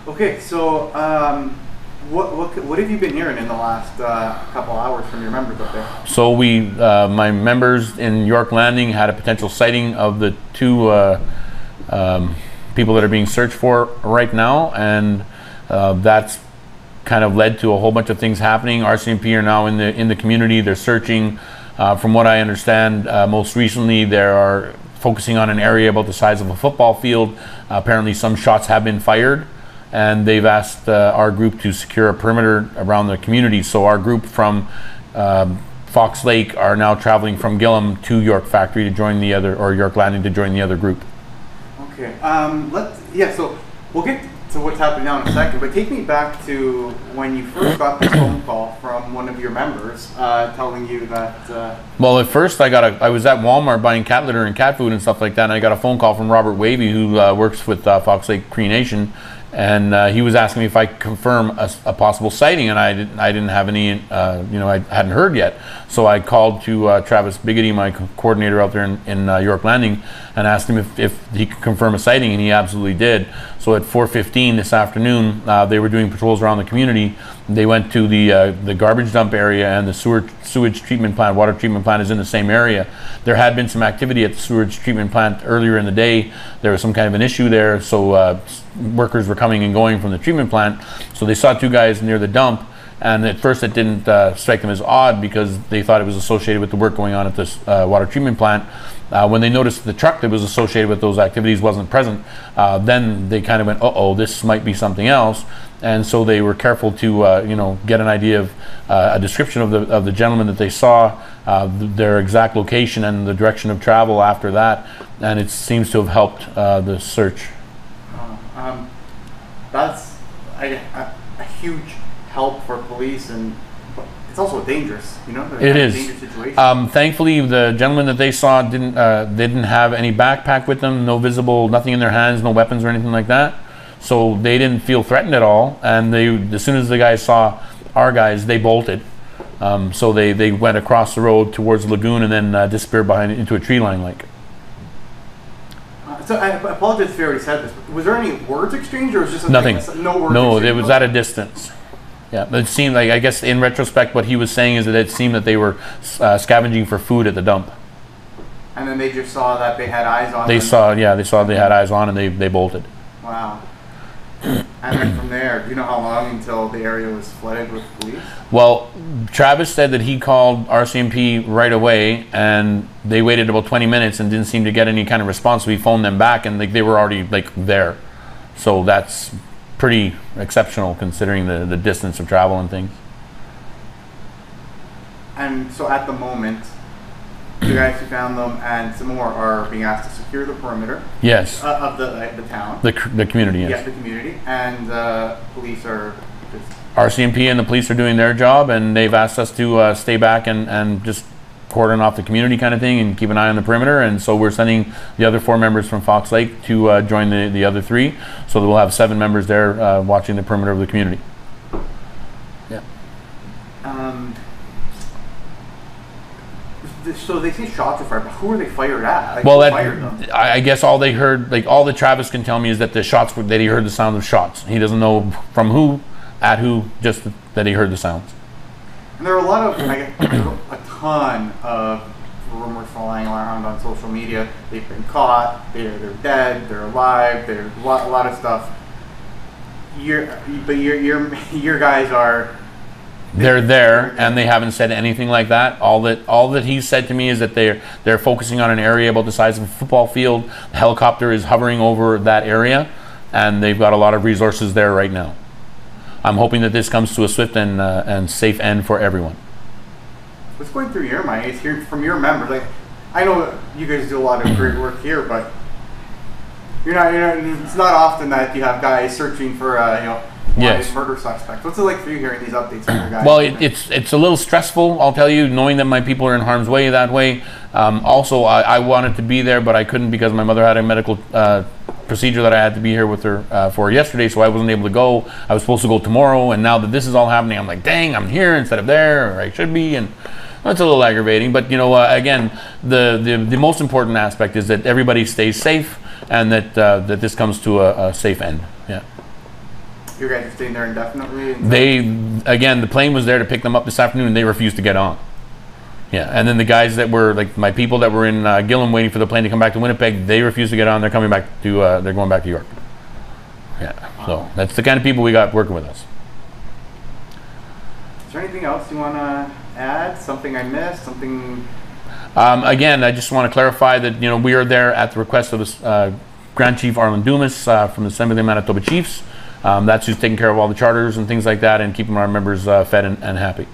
Okay, so what have you been hearing in the last couple hours from your members up there? So my members in York Landing had a potential sighting of the two people that are being searched for right now, and that's kind of led to a whole bunch of things happening. RCMP are now in the community. They're searching. From what I understand, most recently they are focusing on an area about the size of a football field. Apparently some shots have been fired, and they've asked our group to secure a perimeter around the community. So our group from Fox Lake are now traveling from Gillam to York Factory to join the other, or York Landing to join the other group. Okay, so we'll get to what's happening now in a second, but take me back to when you first got this phone call from one of your members telling you that... Well, at first I was at Walmart buying cat litter and cat food and stuff like that, and I got a phone call from Robert Wavy, who works with Fox Lake Cree Nation, and he was asking me if I could confirm a possible sighting, and I didn't have any, I hadn't heard yet. So I called to Travis Biggity, my coordinator out there in York Landing, and asked him if he could confirm a sighting, and he absolutely did. So at 4:15 this afternoon, they were doing patrols around the community. They went to the garbage dump area, and the sewage treatment plant, water treatment plant is in the same area. There had been some activity at the sewage treatment plant earlier in the day. There was some kind of an issue there, so workers were coming and going from the treatment plant. So they saw two guys near the dump, and at first it didn't strike them as odd because they thought it was associated with the work going on at this water treatment plant. When they noticed the truck that was associated with those activities wasn't present, then they kind of went, uh-oh, this might be something else. And so they were careful to get an idea of a description of the gentleman that they saw, their exact location and the direction of travel after that, and it seems to have helped the search. That's a huge help for police, and it's also dangerous, It is. Dangerous situation. Thankfully, the gentleman that they saw didn't have any backpack with them, nothing in their hands, no weapons or anything like that. So they didn't feel threatened at all. And as soon as the guys saw our guys, they bolted. So they went across the road towards the lagoon and then disappeared behind into a tree line, like. So I apologize if you already said this, but was there any words exchanged, or was it just nothing? No words. No, it was at a distance. Yeah, it seemed like, I guess in retrospect, what he was saying is that it seemed that they were scavenging for food at the dump. And then they just saw that they had eyes on them. They saw they had eyes on, and they bolted. Wow. And then from there, do you know how long until the area was flooded with police? Well, Travis said that he called RCMP right away, and they waited about 20 minutes and didn't seem to get any kind of response. So he phoned them back, and they were already there. So that's pretty exceptional considering the distance of travel and things. And so at the moment, the guys who found them and some more are being asked to secure the perimeter. Yes. Of the town. The community, yes. Yes, the community. And police are just... RCMP and the police are doing their job, and they've asked us to stay back and just cordon off the community kind of thing and keep an eye on the perimeter. And so we're sending the other 4 members from Fox Lake to join the other 3. So we'll have 7 members there watching the perimeter of the community. Yeah. So they say shots were fired, but who are they fired at? Like, well, who fired them? I guess all they heard, like all that Travis can tell me, is that that he heard the sound of shots. He doesn't know from who, at who, just that he heard the sounds. And there are a lot of, a ton of rumors flying around on social media. They've been caught, they're dead, they're alive, there's a lot of stuff. Your guys are... They're there, and they haven't said anything like that. All that he's said to me is that they're focusing on an area about the size of a football field. The helicopter is hovering over that area, and they've got a lot of resources there right now. I'm hoping that this comes to a swift and safe end for everyone. What's going through your mind is hearing from your members. Like, I know you guys do a lot of great work here, but it's not often that you have guys searching for yes. murder suspects. What's it like for you hearing these updates from your guys? Well, it's a little stressful, I'll tell you, knowing that my people are in harm's way that way. Also, I wanted to be there, but I couldn't because my mother had a medical procedure that I had to be here with her for yesterday, so I wasn't able to go. I was supposed to go tomorrow, and now that this is all happening, I'm like, dang, I'm here instead of there, or I should be, and that's a little aggravating. But again, the most important aspect is that everybody stays safe, and that this comes to a safe end. Yeah. You guys are staying there indefinitely? They, again, the plane was there to pick them up this afternoon, and they refused to get on. Yeah, and then the guys that were, like my people that were in Gillam waiting for the plane to come back to Winnipeg, they refused to get on. They're coming back to, they're going back to York. Yeah, so that's the kind of people we got working with us. Is there anything else you want to add? Something I missed? Something? Again, I just want to clarify that, you know, we are there at the request of the Grand Chief Arlen Dumas from the Assembly of Manitoba Chiefs. That's who's taking care of all the charters and things like that and keeping our members fed and happy.